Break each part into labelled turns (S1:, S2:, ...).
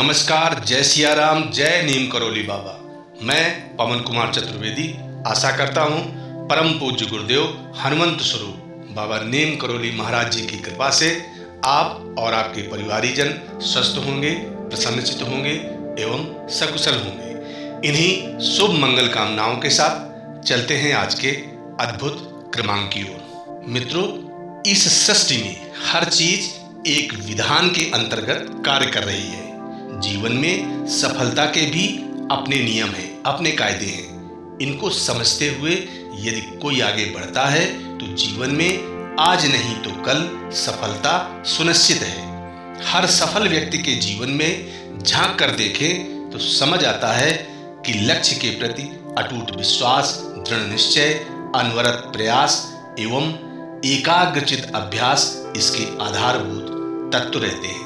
S1: नमस्कार, जय सिया राम, जय नीम करोली बाबा। मैं पवन कुमार चतुर्वेदी आशा करता हूँ परम पूज्य गुरुदेव हनुमंत स्वरूप बाबा नीम करोली महाराज जी की कृपा से आप और आपके परिवारीजन स्वस्थ होंगे, प्रसन्नचित होंगे एवं सकुशल होंगे। इन्हीं शुभ मंगल कामनाओं के साथ चलते हैं आज के अद्भुत क्रमांक की ओर। मित्रों, इस सृष्टि में हर चीज एक विधान के अंतर्गत कार्य कर रही है। जीवन में सफलता के भी अपने नियम हैं, अपने कायदे हैं। इनको समझते हुए यदि कोई आगे बढ़ता है तो जीवन में आज नहीं तो कल सफलता सुनिश्चित है। हर सफल व्यक्ति के जीवन में झांक कर देखें तो समझ आता है कि लक्ष्य के प्रति अटूट विश्वास, दृढ़ निश्चय, अनवरत प्रयास एवं एकाग्रचित अभ्यास इसके आधारभूत तत्व रहते हैं।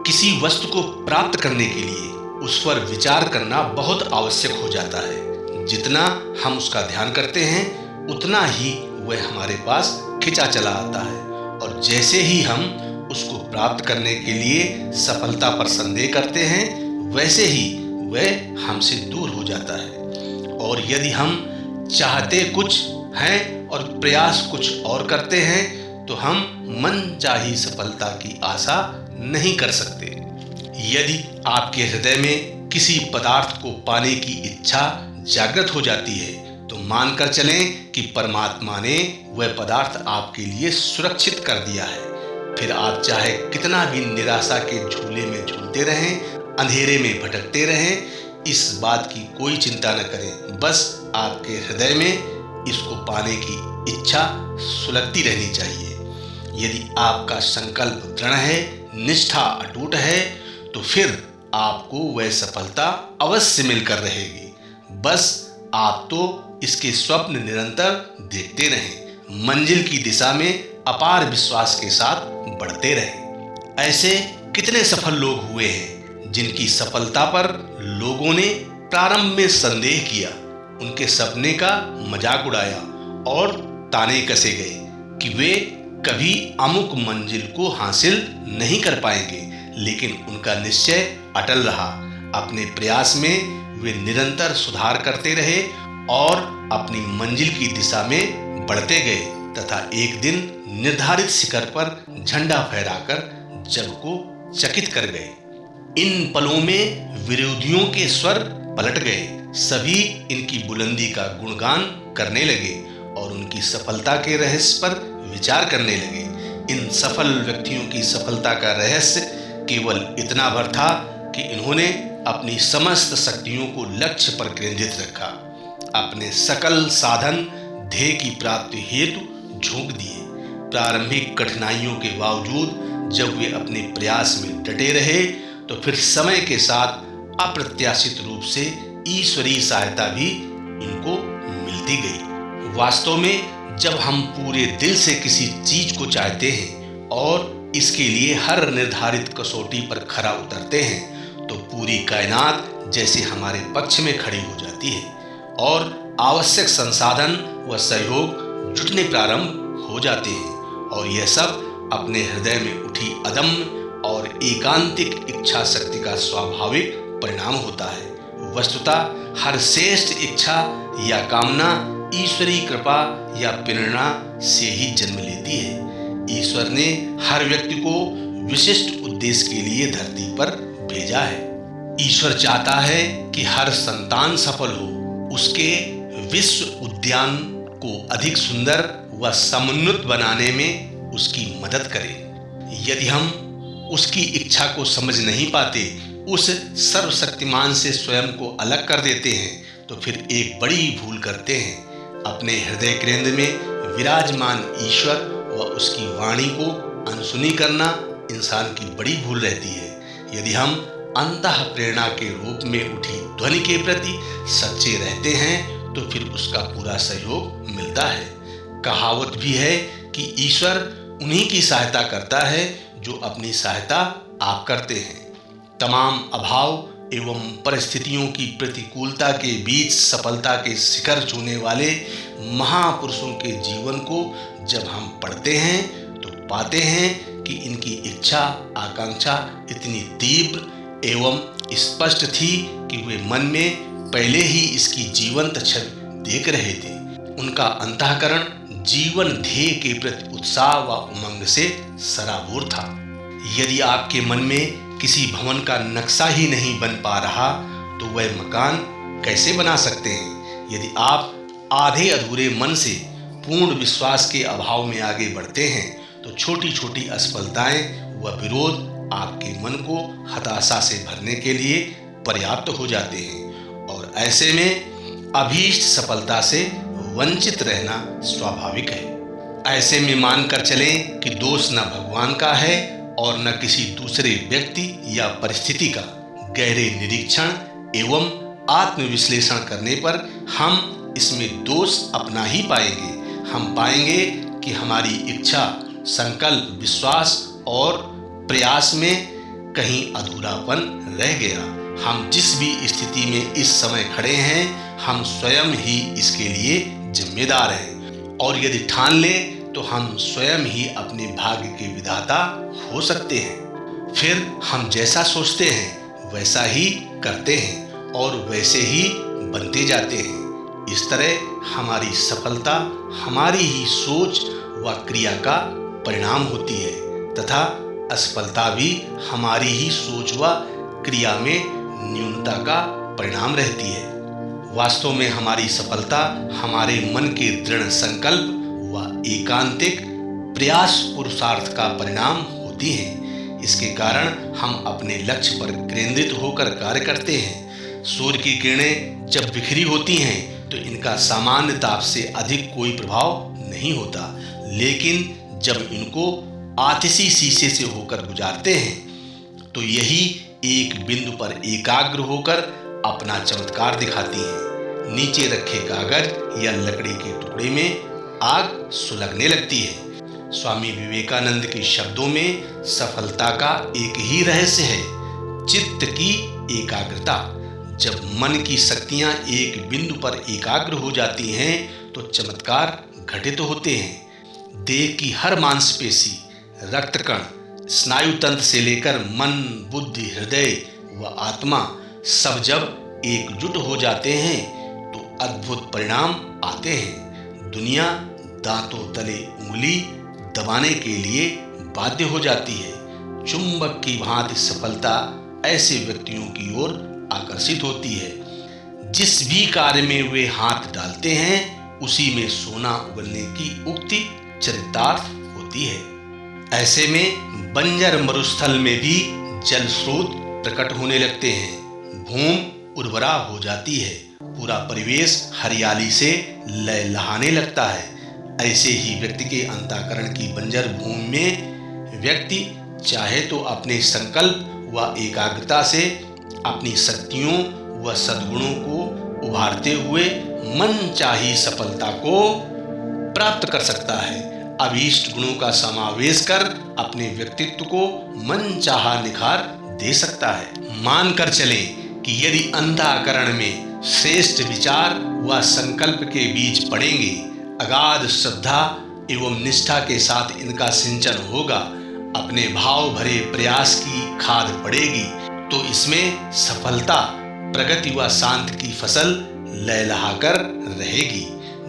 S1: किसी वस्तु को प्राप्त करने के लिए उस पर विचार करना बहुत आवश्यक हो जाता है। जितना हम उसका ध्यान करते हैं उतना ही वह हमारे पास खिंचा चला आता है, और जैसे ही हम उसको प्राप्त करने के लिए सफलता पर संदेह करते हैं वैसे ही वह हमसे दूर हो जाता है। और यदि हम चाहते कुछ हैं और प्रयास कुछ और करते हैं तो हम मनचाही सफलता की आशा नहीं कर सकते। यदि आपके हृदय में किसी पदार्थ को पाने की इच्छा जागृत हो जाती है तो मानकर चलें कि परमात्मा ने वह पदार्थ आपके लिए सुरक्षित कर दिया है। फिर आप चाहे कितना भी निराशा के झूले में झूलते रहें, अंधेरे में भटकते रहें, इस बात की कोई चिंता न करें। बस आपके हृदय में इसको पाने की इच्छा सुलगती रहनी चाहिए। यदि आपका संकल्प दृढ़ है, निष्ठा अटूट है, तो फिर आपको वह सफलता अवश्य मिलकर रहेगी। बस आप तो इसके स्वप्न निरंतर देखते रहें, मंजिल की दिशा में अपार विश्वास के साथ बढ़ते रहें। ऐसे कितने सफल लोग हुए हैं जिनकी सफलता पर लोगों ने प्रारंभ में संदेह किया, उनके सपने का मजाक उड़ाया और ताने कसे गए कि वे कभी अमुक मंजिल को हासिल नहीं कर पाएंगे, लेकिन उनका निश्चय अटल रहा। अपने प्रयास में वे निरंतर सुधार करते रहे और अपनी मंजिल की दिशा में बढ़ते गए तथा एक दिन निर्धारित शिखर पर झंडा फहराकर जग को चकित कर गए। इन पलों में विरोधियों के स्वर पलट गए, सभी इनकी बुलंदी का गुणगान करने लगे और उनकी सफलता के रहस्य पर विचार करने लगे। इन सफल व्यक्तियों की सफलता का रहस्य केवल इतना भर था कि इन्होंने अपनी समस्त शक्तियों को लक्ष्य पर केंद्रित रखा, अपने सकल साधन ध्येय की प्राप्ति हेतु झोंक दिए। प्रारंभिक कठिनाइयों के बावजूद जब वे अपने प्रयास में डटे रहे तो फिर समय के साथ अप्रत्याशित रूप से ईश्वरीय सहायता भी इनको मिलती गई। वास्तव में जब हम पूरे दिल से किसी चीज को चाहते हैं और इसके लिए हर निर्धारित कसौटी पर खरा उतरते हैं तो पूरी कायनात जैसे हमारे पक्ष में खड़ी हो जाती है और आवश्यक संसाधन व सहयोग जुटने प्रारंभ हो जाते हैं। और यह सब अपने हृदय में उठी अदम्य और एकांतिक इच्छा शक्ति का स्वाभाविक परिणाम होता है। वस्तुतः हर श्रेष्ठ इच्छा या कामना ईश्वरीय कृपा या प्रेरणा से ही जन्म लेती है। ईश्वर ने हर व्यक्ति को विशिष्ट उद्देश्य के लिए धरती पर भेजा है। ईश्वर चाहता है कि हर संतान सफल हो, उसके विश्व उद्यान को अधिक सुंदर व समुन्नत बनाने में उसकी मदद करें। यदि हम उसकी इच्छा को समझ नहीं पाते, उस सर्वशक्तिमान से स्वयं को अलग कर देते हैं तो फिर एक बड़ी भूल करते हैं। अपने हृदय केंद्र में विराजमान ईश्वर व उसकी वाणी को अनसुनी करना इंसान की बड़ी भूल रहती है। यदि हम अंतः प्रेरणा के रूप में उठी ध्वनि के प्रति सच्चे रहते हैं तो फिर उसका पूरा सहयोग मिलता है। कहावत भी है कि ईश्वर उन्हीं की सहायता करता है जो अपनी सहायता आप करते हैं। तमाम अभाव एवं परिस्थितियों की प्रतिकूलता के बीच सफलता के शिखर छूने वाले महापुरुषों के जीवन को जब हम पढ़ते हैं तो पाते हैं कि इनकी इच्छा आकांक्षा इतनी तीव्र एवं स्पष्ट थी कि वे मन में पहले ही इसकी जीवंत छवि देख रहे थे। उनका अंतःकरण जीवन ध्येय के प्रति उत्साह व उमंग से सराबोर था। यदि आपके मन में किसी भवन का नक्शा ही नहीं बन पा रहा तो वह मकान कैसे बना सकते हैं। यदि आप आधे अधूरे मन से पूर्ण विश्वास के अभाव में आगे बढ़ते हैं तो छोटी छोटी असफलताएं व विरोध आपके मन को हताशा से भरने के लिए पर्याप्त हो जाते हैं और ऐसे में अभीष्ट सफलता से वंचित रहना स्वाभाविक है। ऐसे में मानकर चलें कि दोष न भगवान का है और न किसी दूसरे व्यक्ति या परिस्थिति का। गहरे निरीक्षण एवं आत्मविश्लेषण करने पर हम इसमें दोष अपना ही पाएंगे। हम पाएंगे कि हमारी इच्छा, संकल्प, विश्वास और प्रयास में कहीं अधूरापन रह गया। हम जिस भी स्थिति में इस समय खड़े हैं हम स्वयं ही इसके लिए जिम्मेदार हैं और यदि ठान लें तो हम स्वयं ही अपने भाग्य के विधाता हो सकते हैं। फिर हम जैसा सोचते हैं वैसा ही करते हैं और वैसे ही बनते जाते हैं। इस तरह हमारी सफलता हमारी ही सोच व क्रिया का परिणाम होती है तथा असफलता भी हमारी ही सोच व क्रिया में न्यूनता का परिणाम रहती है। वास्तव में हमारी सफलता हमारे मन के दृढ़ संकल्प व एकांतिक प्रयास पुरुषार्थ का परिणाम होती है। इसके कारण हम अपने लक्ष्य पर केंद्रित होकर कार्य करते हैं। सूर्य की किरणें जब बिखरी होती हैं तो इनका सामान्य ताप से अधिक कोई प्रभाव नहीं होता, लेकिन जब इनको आतिशी शीशे से होकर गुजारते हैं तो यही एक बिंदु पर एकाग्र होकर अपना चमत्कार दिखाती हैं। नीचे रखे कागज या लकड़ी के टुकड़े में आग सुलगने लगती है। स्वामी विवेकानंद के शब्दों में सफलता का एक ही रहस्य है, चित्त की एकाग्रता। जब मन की शक्तियां एक बिंदु पर एकाग्र हो जाती हैं तो चमत्कार घटित होते हैं। देह की हर मांसपेशी, रक्तकण, स्नायु तंत्र से लेकर मन, बुद्धि, हृदय व आत्मा सब जब एकजुट हो जाते हैं तो अद्भुत परिणाम आते हैं। दुनिया दांतों तले उंगली दबाने के लिए बाध्य हो जाती है। चुंबक की भांति सफलता ऐसे व्यक्तियों की ओर आकर्षित होती है। जिस भी कार्य में वे हाथ डालते हैं उसी में सोना उगलने की उक्ति चरितार्थ होती है। ऐसे में बंजर मरुस्थल में भी जल स्रोत प्रकट होने लगते हैं। भूमि उर्वरा हो जाती है, पूरा परिवेश हरियाली से लहलहाने लगता है। ऐसे ही व्यक्ति के अंतःकरण की बंजर भूमि में व्यक्ति चाहे तो अपने संकल्प व एकाग्रता से अपनी शक्तियों व सद्गुणों को उभारते हुए मनचाही सफलता को प्राप्त कर सकता है। अभीष्ट गुणों का समावेश कर अपने व्यक्तित्व को मनचाहा निखार दे सकता है। मानकर चलें कि यदि अंतःकरण में श्रेष्ठ विचार व संकल्प के बीज पड़ेंगे, अगाध श्रद्धा एवं निष्ठा के साथ इनका सिंचन होगा, अपने भाव भरे प्रयास की खाद पड़ेगी तो इसमें सफलता, प्रगति व शांति की फसल लहलहाकर रहेगी।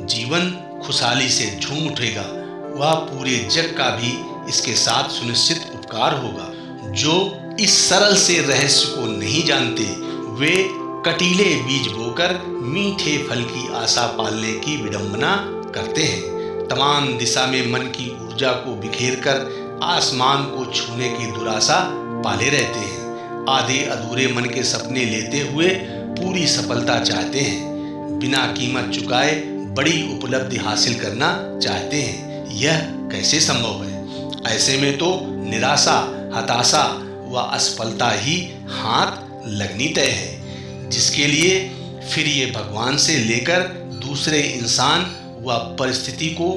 S1: जीवन खुशहाली से झूम उठेगा, वह पूरे जग का भी इसके साथ सुनिश्चित उपकार होगा। जो इस सरल से रहस्य को नहीं जानते वे कटीले बीज बोकर मीठे फल की आशा पालने की विडंबना करते हैं। तमाम दिशा में मन की ऊर्जा को बिखेर कर आसमान को छूने की दुराशा पाले रहते हैं। आधे अधूरे मन के सपने लेते हुए पूरी सफलता चाहते हैं। बिना कीमत चुकाए बड़ी उपलब्धि हासिल करना चाहते हैं। यह कैसे संभव है? ऐसे में तो निराशा, हताशा व असफलता ही हाथ लगनी तय है, जिसके लिए फिर ये भगवान से लेकर दूसरे इंसान व परिस्थिति को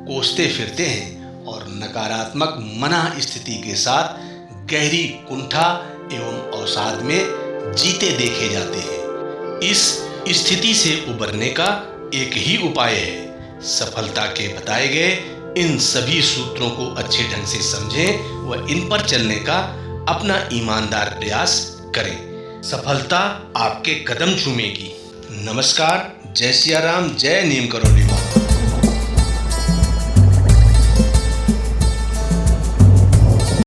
S1: कोसते फिरते हैं और नकारात्मक मना स्थिति के साथ गहरी कुंठा एवं अवसाद में जीते देखे जाते हैं। इस स्थिति से उबरने का एक ही उपाय है, सफलता के बताए गए इन सभी सूत्रों को अच्छे ढंग से समझें व इन पर चलने का अपना ईमानदार प्रयास करें, सफलता आपके कदम चूमेगी। नमस्कार, जय सिया राम, जय नीम करोली बाबा।